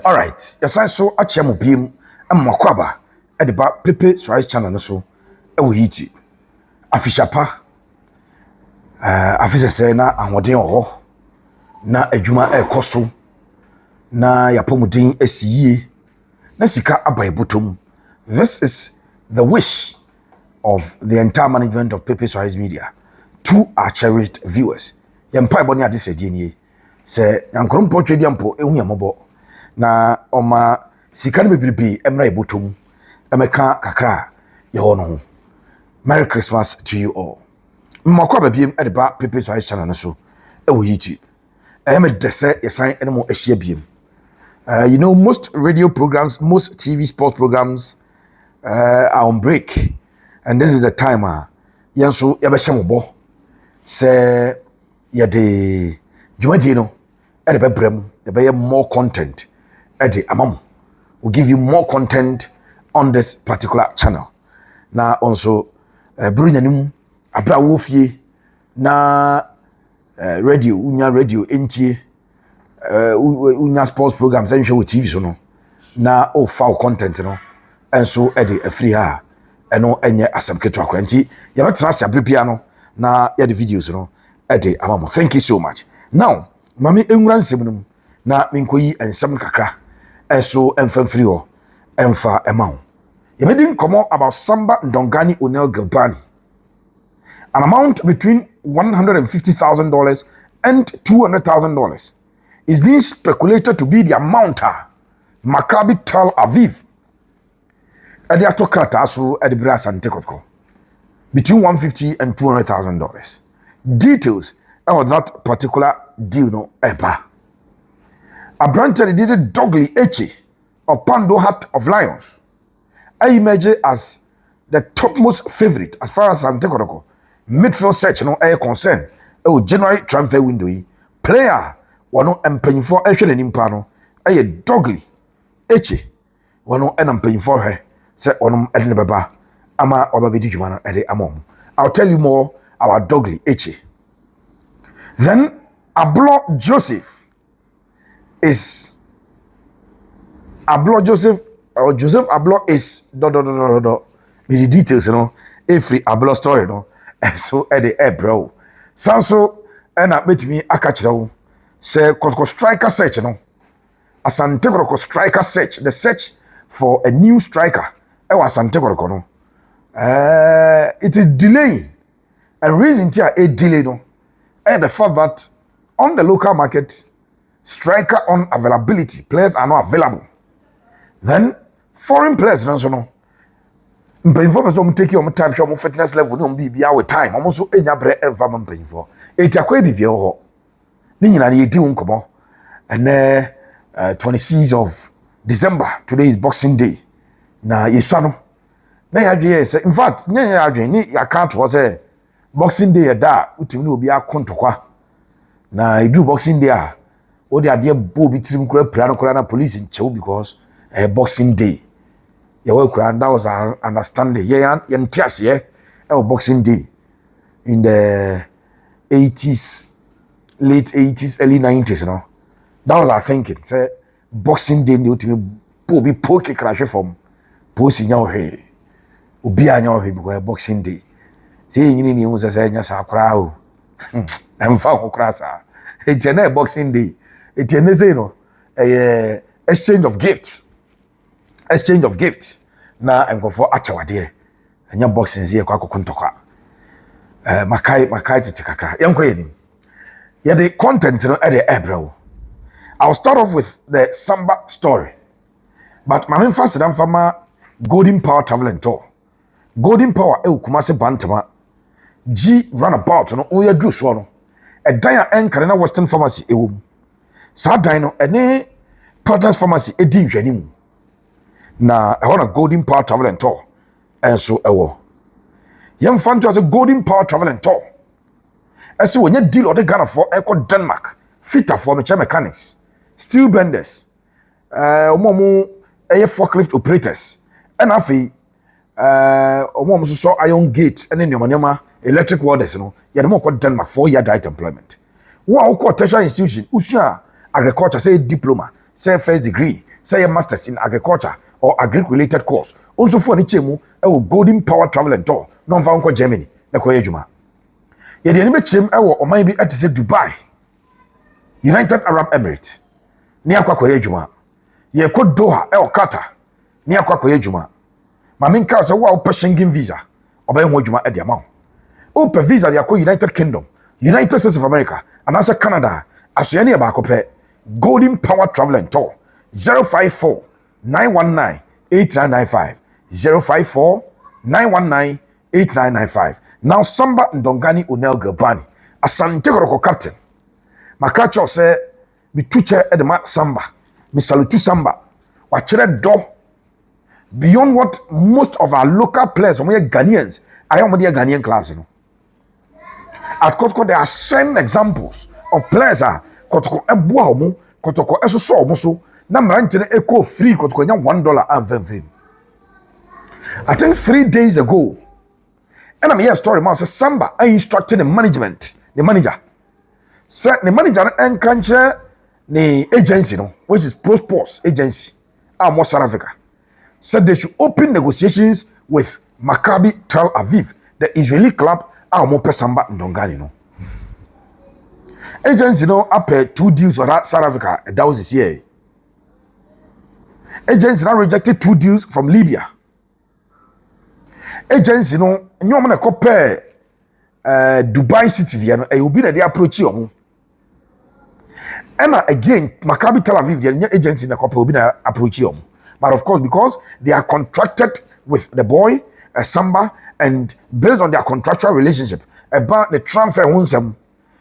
All right, yasan so akyɛ mo biem Maccabi de ba Pepe Rice channel no so ɛwɔ YouTube. Afishapa afisɛsɛ na ahoden wɔ hɔ na adwuma ɛkɔ so na yapɔmuden asi yie na sika aba ebotom. This is the wish of the entire management of Pepe Rice Media to our cherished viewers. Yempa eboni ade sɛdie nie sɛ yankrompo twediampo ehu yamobo na oma sika no bebrebe emra ebotom emeka kakra ye ho no ho. Merry Christmas to you all. Maccabi biem edeba Pepe Rice channel no so ewo YouTube. Me dese yesan ene mo ahia biem. You know, most radio programs, most TV sports programs are on break, and this is the time yenso yabɛhyɛ mo bɔ sɛ yɛde dwumadie no ɛde bɛbrɛ yɛbɛyɛ more content ɛde amam. We'll give you more content on this particular channel. Na also brunyanim abra wo fie na radio unya radio entie unya sports programs ɛnhwɛ wo TV so no na o foul content no enso ɛde afiri ha ɛno ɛnyɛ asɛm ketewa kwa nti yɛbɛtena ase abrepia no na yɛde videos no ɛde amam. Thank you so much. Now mami enwura nsɛm no na menkoyi ensɛm kakra enso emfamfiri hɔ emfa emaw. Yɛbɛdi nkɔmɔ about Samba Ndongani Onel Gilbani, an amount between $150,000 and $200,000 is being speculated to be the amount Maccabi Telaviv at the autocrata so at the Asante Kotoko between $150,000 and $200,000. Details of that particular deal no ever. A branch did a dogly eche of Pando Hat of Lions. I imagine as the topmost favorite as far as Asante Kotoko midfield search no air concern. January transfer window player wano empanyfo ehwe nimpa no aye dogly echi wano empanyfo he se onom ede ne beba ama obabedi dwuma no ede amom. I'll tell you more about dogly echi. Then Ablo Joseph is Ablo Joseph or Joseph Ablo is with the details, you know, every Ablo story, no, and so at the bro. Sanso and I met me a catch say Kotoko striker search, you know, Asante Kotoko striker search, the search for a new striker. Asante Kotoko, no, it is delaying, and reason here a delay, no, and the fact that on the local market, striker on availability, players are not available. Then foreign players, no. Mpanyinfo so take your time show mo fitness level no bibia with time mo so enya bre enfa mo mpanyinfo etiakwa bibia ho ni nyina na yedi nkomo ene 26th of December. Today is Boxing Day na yesua no na yadwe say in fact nya yadwe ni account was say Boxing Day da utimi na obi akontokwa na idu Boxing Day a o de ade bo bi tirim kura pra no kura na police nchew because Boxing Day. And that was our understanding. Yeah, Boxing Day in the 80s, late 80s, early 90s, you know. That was our thinking. Say Boxing Day, the ultimate be poke crash from post in your head. Ubi an your head because Boxing Day. See, you need to say, yes, I crowd. I'm found crassa. It's a Boxing Day. It's a exchange of gifts. Exchange of gifts na enko for achawade anya boxing zie kwa kokuntokwa makai tete kakra yenko yenim ye the content no e de ebrew. I'll start off with the Samba story, but my emphasis dan fama Golden Power Travel Tour. Golden Power e Kumase Bantama G runabout no oya dru so no e dan a enkare na Western Pharmacy ewom sa dan no ene Partners Pharmacy edi nhwanim na I want a Golden Power Travel and Tour and so ewo yem fan to as a Golden Power Travel and Tour as when you deal or the Ghana for echo Denmark fitter for mechanics, steel benders, omomu forklift operators and afi omomu so iron gate and then your electric warders, you know, you have more Denmark 4-year direct employment. Wow, tertiary institution, usia agriculture say diploma, say first degree, say a master's in agriculture or agric-related course. Also for any chemu, Golden Power Travel and Tour, non-found Germany, na kwa yejuma. Ye de anime chem or maybe at say Dubai, United Arab Emirates, near kwa yejuma. Ye ko Doha, Qatar, near kwa yejuma. Maminka so wa Schengen visa, obey wojuma at the amount. Open visa ya United Kingdom, United States of America, and also Canada, as any about Golden Power Travel and Tour 054 919 8995 054 919 8995. Now Samba Ndongani Unel Gabani, Asante Kotoko captain. Makacho say me tuche edema Samba, me salutu Samba. Wachere do beyond what most of our local players, Ghanaians, I am Ghanaian clubs, you know. At Kotoko, there are same examples of players. Kotoko ebuamu, Kotoko eso muso. Na mrantene echo free Kotoko nya $1 and $15. I think 3 days ago, and I'm here story man say Samba I instructed the management, the manager. Say the manager and country the agency, no, which is Pro Sports agency, more South Africa. Said they should open negotiations with Maccabi Tel Aviv, the Israeli club. More Samba Ndongani, no. Agents, you know, up 2 deals for South Africa, and that was this year. Agents now rejected 2 deals from Libya. Agents, you know, you're going to compare Dubai City, and you'll be there approach you. And again, Maccabi Tel Aviv, the agents in the couple will be there approach you. But of course, because they are contracted with the boy, Samba, and based on their contractual relationship about the transfer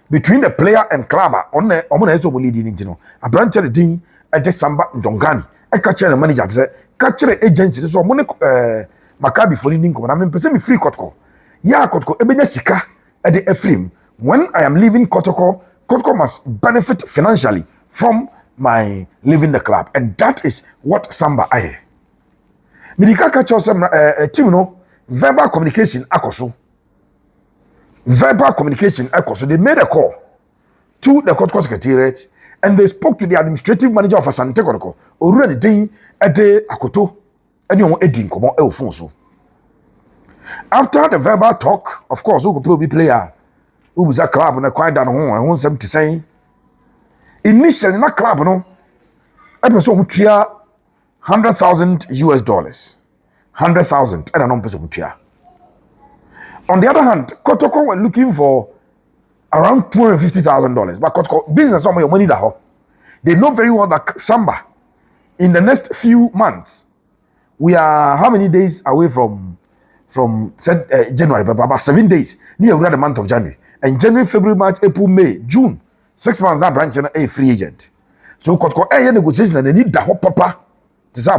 between the player and club on the Omonezo leading into no. A branch of the ding at the Samba Ndongani. I catch the manager say catch the agency so Maccabi for the income. I mean person me free Kotoko. Yeah, Kotoko ebenya sika at the Ephraim. When I am leaving Kotoko, Kotoko must benefit financially from my leaving the club, and that is what Samba I. Midika catch us team no. Verbal communication akoso. Verbal communication akoso. They made a call to the Kotoko Secretariat and they spoke to the administrative manager of Asante Kotoko. Already day at the Akoto and you edin komo elfonso. After the verbal talk, of course, who could be player who was a club and a quiet down home and 170 saying initially na club no episode which $100,000 US. 100,000 and a non-person. On the other hand, Kotoko were looking for around $250,000. But Kotoko business some of your money that they know very well that Samba in the next few months we are how many days away from January, but about 7 days near the month of January. And January, February, March, April, May, June, 6 months that branch and a free agent. So Kotoko negotiations and they need the whole papa to say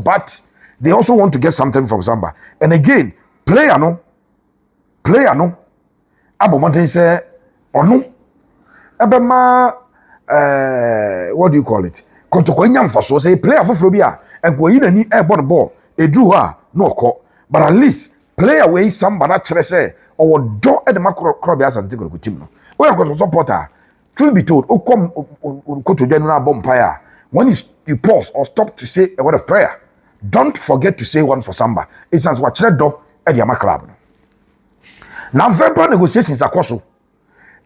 but they also want to get something from Samba. And again, player no. Abo Mountain say, or no. Ebema, what do you call it? Kotoko nyam for so say player for Frobia and go in and need airborne ball. A drew her no call. But at least player way Samba that say or do at the macro crobbias and Tigo team. Where got to supporter. Truth be told, oh come go to general bonfire. When you pause or stop to say a word of prayer. Don't forget to say one for Samba. It's as what do at the club. Now verbal negotiations are possible.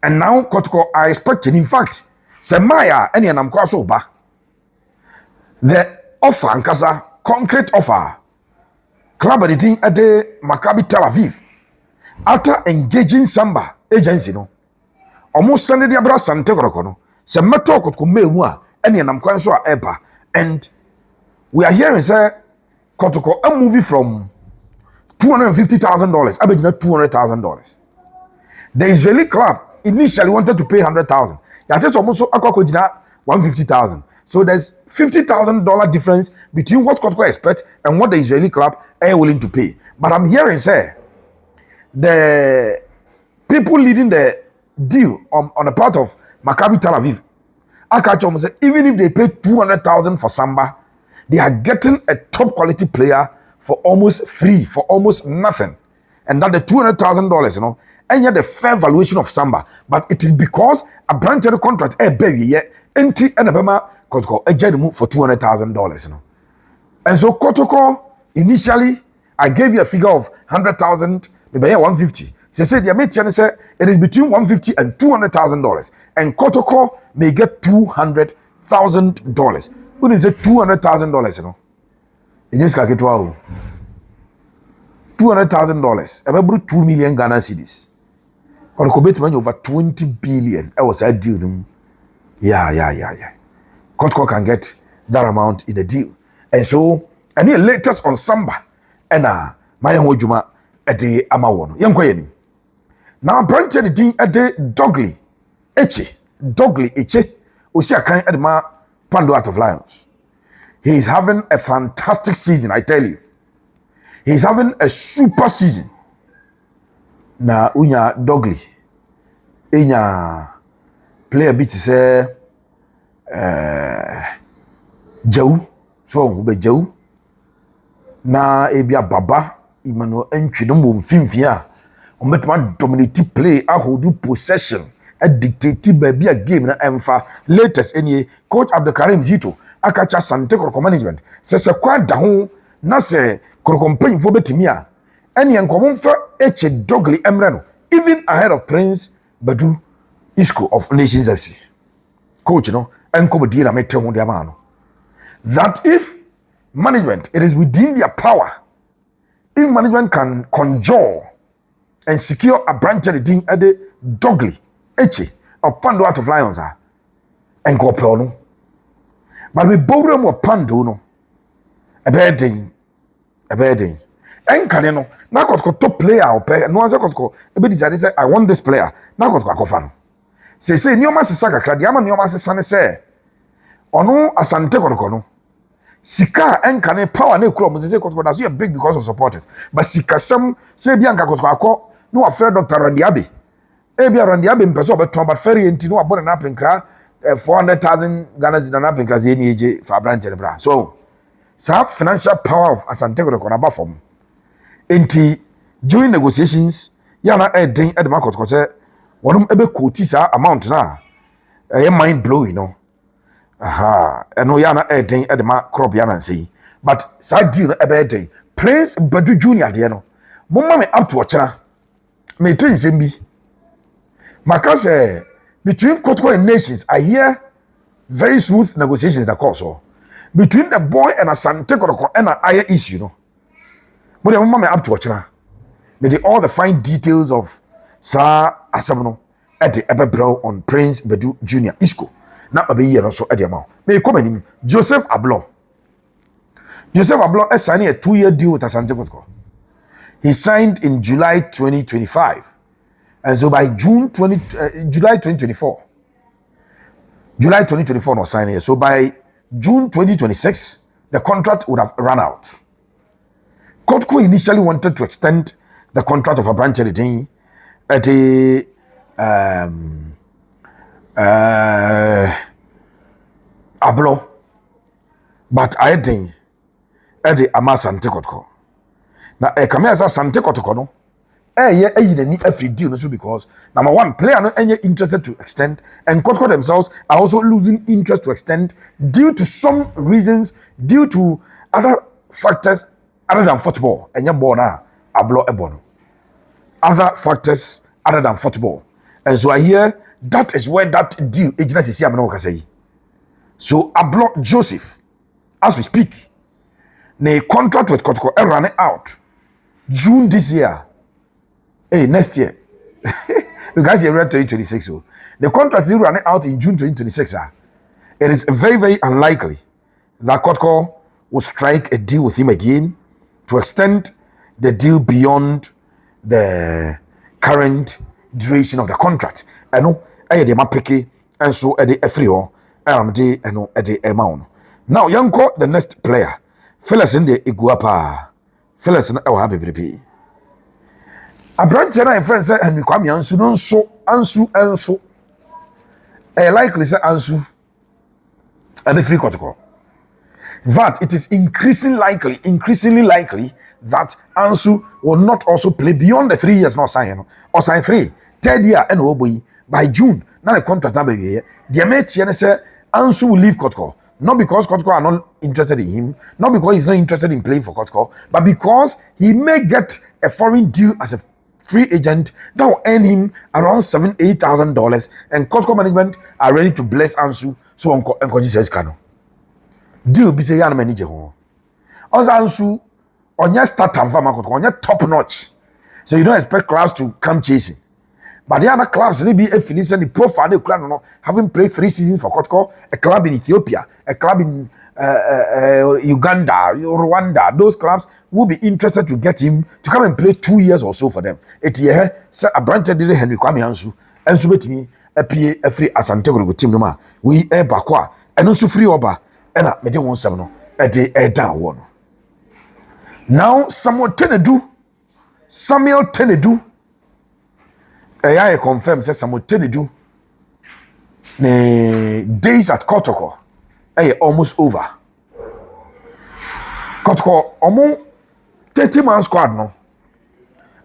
And now Kotoko are expecting, in fact, Semaya any and I'm crossover. The offer and Kasa concrete offer. Club at the Maccabi Tel Aviv. After engaging Samba agency, no. Almost Sunday the Abra Sante Korokono. Semato Kotoko mewa any and I'm crossover ever. And we are hearing say Kotoko a movie from $250,000. I bet you know $200,000. The Israeli club initially wanted to pay $100,000. Yeah, just almost $150,000. So there's $50,000 difference between what Kotoko expect and what the Israeli club are willing to pay. But I'm hearing say the people leading the deal on the part of Maccabi Tel Aviv, I catch them say even if they pay $200,000 for Samba, they are getting a top quality player for almost free, for almost nothing. And that the $200,000, you know, and yet the fair valuation of Samba. But it is because a branch of the contract, baby, yeah, empty and a Kotoko ejed for $200,000, you know. And so Kotoko, initially, I gave you a figure of 100,000, maybe 150. She said, the American said it is between 150 and $200,000. And Kotoko may get $200,000. Who did say $200,000, you know? In this case, $200,000. About 2 million Ghana cedis. Kotoko bet money over 20 billion. I was a deal. Yeah. Kotoko can get that amount in a deal. And so, and the latest on Samba, and my hojuma at the Amawono. Young Quayeni. Now, branching the thing at the Dogly Eche, Usia kind at the Pando out of Lions. He is having a fantastic season, I tell you. He is having a super season. Na unya Dogly. Inya play a bit say Joe. So ube Joe. Na ebia baba Emmanuel entry no mo mfimfia o metuma dominate play a hold possession a dictate baby a game na emfa latest any coach Abdulkarim Zito akacha Asante Kotoko management se kwa da ho na se Kotoko mpanyfo betimi a ene enkomo mfa eche Dogly emre no even ahead of Prince Badu Isco of Nations FC coach no enkomo di na mete ho de ama no that if management, it is within their power. If management can conjure and secure a branch of the thing at the Dogly, Eche, or Pando out of Lions, and go no. But we borrow more Pando, no. A bad thing. And Caneno, now got top player, or pay, no answer got a bit is I want this player, now got Kofano. Say, no master Saka, Kradiama, no master Sane say, or no, Asante Kotoko. Sika enkane power ne kro mo say Kotoko that's big because of supporters but sika some say bianca Kotoko no afraid Dr. Randiabe bia Randiabe mpeso beton but ferry enti no abode na penkra 400,000 Ghana cedis na penkra ze ni eje for branch ne bra so financial power of Asante Kotoko na ba form enti during negotiations ya na den e de Kotoko say wonum ebe quote sa amount na mind blowing no eno yana eden edema crop yana say but side deal ebe eden Prince Badu Junior de no momma me up to ochera me tin sembi makase between Kotoko and Nations I hear very smooth negotiations that course between the boy and Asante Kotoko and an eye issue no but momma me up to ochera me the all the fine details of sa asamono at the ebe bro on Prince Badu Junior Isco na babe yi no so e de ma me come anim Joseph Ablon signed a 2-year deal with Asante Kotoko. He signed in July 2025 and so by July 2024 no signing so by June 2026 the contract would have run out. Kotoko initially wanted to extend the contract of a branch at the Ablo, but I think Eddie Asante Kotoko. Now, come here as Asante Kotoko, no? Need every deal, because number one, player no any interested to extend, and Kotoko themselves are also losing interest to extend due to some reasons, due to other factors other than football. And your bona Ablo ebono. Other factors other than football, and so I hear. That is where that deal agency is here. So Ablo Joseph, as we speak, the contract with Kotoko running out June this year. Next year. You guys are 2026. So the contract is running out in June 2026. It is very, very unlikely that Kotoko will strike a deal with him again to extend the deal beyond the current duration of the contract. I know de mapeke and so de efrio de eno de amount. Now yanko the next player. Fellas in the iguapa. Fellas na wa bebrebe. A branch na friend say and kwame ansu no ansu. Likely say ansu and the free Kotoko. That it is increasingly likely that Ansu will not also play beyond the 3 years not sign or sign 3 third year and by June now the contract number here the mate say Ansu will leave Kotoko Not because Kotoko are not interested in him, not because he's not interested in playing for Kotoko, but because he may get a foreign deal as a free agent that will earn him around $7,000-8,000, and Kotoko management are ready to bless Ansu so Uncle Jesus can. Deal be say yana manager ho. Also Ansu on your start and farm on your top notch. So you don't expect clubs to come chasing. But the other clubs, maybe a Phillies and the profile, having played 3 seasons for Kotoko, a club in Ethiopia, a club in Uganda, Rwanda, those clubs will be interested to get him to come and play 2 years or so for them. A branch did Henry Kwame Ansu, and so with me, a PA, a free Asante team no we a bakwa, and also free oba, and I made 1 a day a down one. Now, Samuel Tenedu. I confirm says Samuel Tenedu ne days at Kotoko almost over. Kotoko omo 30-man squad no.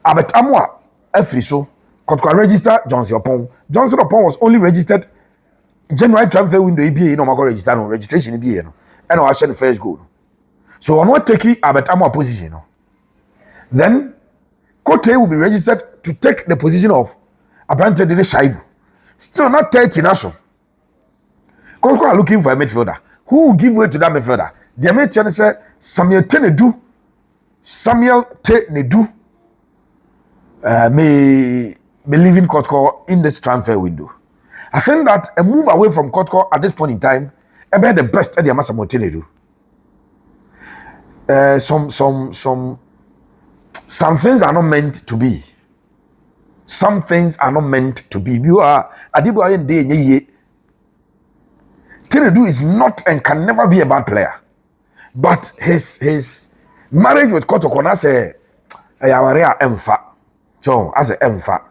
Abet amwa every so Kotoko register Johnson Opon. Johnson Opon was only registered January transfer window EBA no mago register no registration EBA no. And I share the first goal. So on what take Abet amwa position no. Then Kote will be registered to take the position of Asante de Shaibu. Still not 30 national. Kotoko are looking for a midfielder. Who will give way to that midfielder? The American said Samuel Tenedu may be leaving Kotoko in this transfer window. I think that a move away from Kotoko at this point in time about the best at the Samuel Tenedu. Some things are not meant to be. Some things are not meant to be. You are Adibu Ayende. Tenedu is not and can never be a bad player. But his marriage with Kotoko as a emfa. So as a emfa.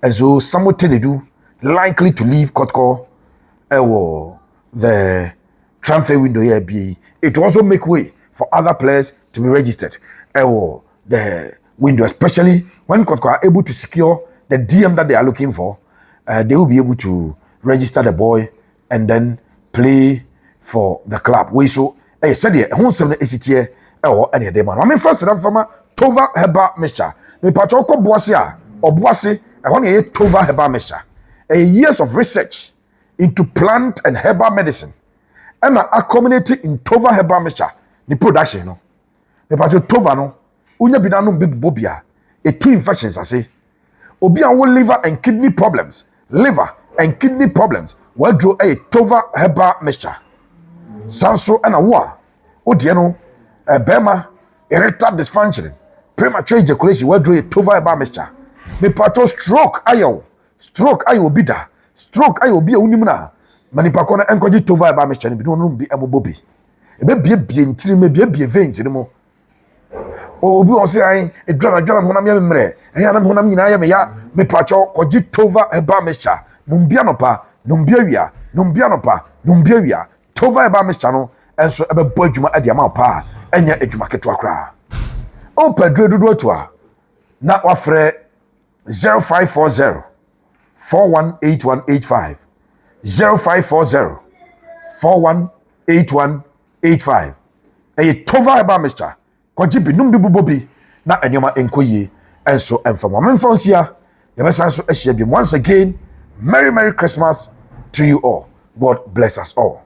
And so Samuel Tenedu likely to leave Kotoko the transfer window here be. It will also make way for other players to be registered. The window, especially when Kotoko are able to secure the DM that they are looking for, they will be able to register the boy and then play for the club. We so said here, who some ECTA or any day man. I mean first and foremost, Tova Herbal mixture. Me patchoko boasia or boase. I want to Tova Herbal mixture. Years of research into plant and herbal medicine. And I accumulated in Tova Herbal mixture. The production no. Me patcho Tova no. Unya binanum big bobia. 2 infections I say. Obia will liver and kidney problems. Liver and kidney problems. Well draw a Tova Herbal mixture. Sanso and a war. Odiano, a bema, erectile dysfunction, premature ejaculation. Well draw a Tova Herbal mixture. Me pato stroke ayo. Stroke ayo bida. Stroke ayo be a unimuna. Manipakona encourage Tova Herbal mixture. Be don't be a bobi. Ebe be intri me be veins anymore. Obi on say I dwana honam ya memre eyanam honam nyina ya me ya me pacho koji Tova Herbal mixture numbia nopa numbia wia Tova Herbal mixture no enso ebe bo adwuma ade ama pa enya adwuma ketwa kra o padre dodo to a na wafre 0540 418185 0540 418185 Tova Herbal mixture Kwaji binum bi bubobi na enyoma enkoye enso enfamo memfonsia yebesanso ehia bi once again merry Christmas to you all. God bless us all.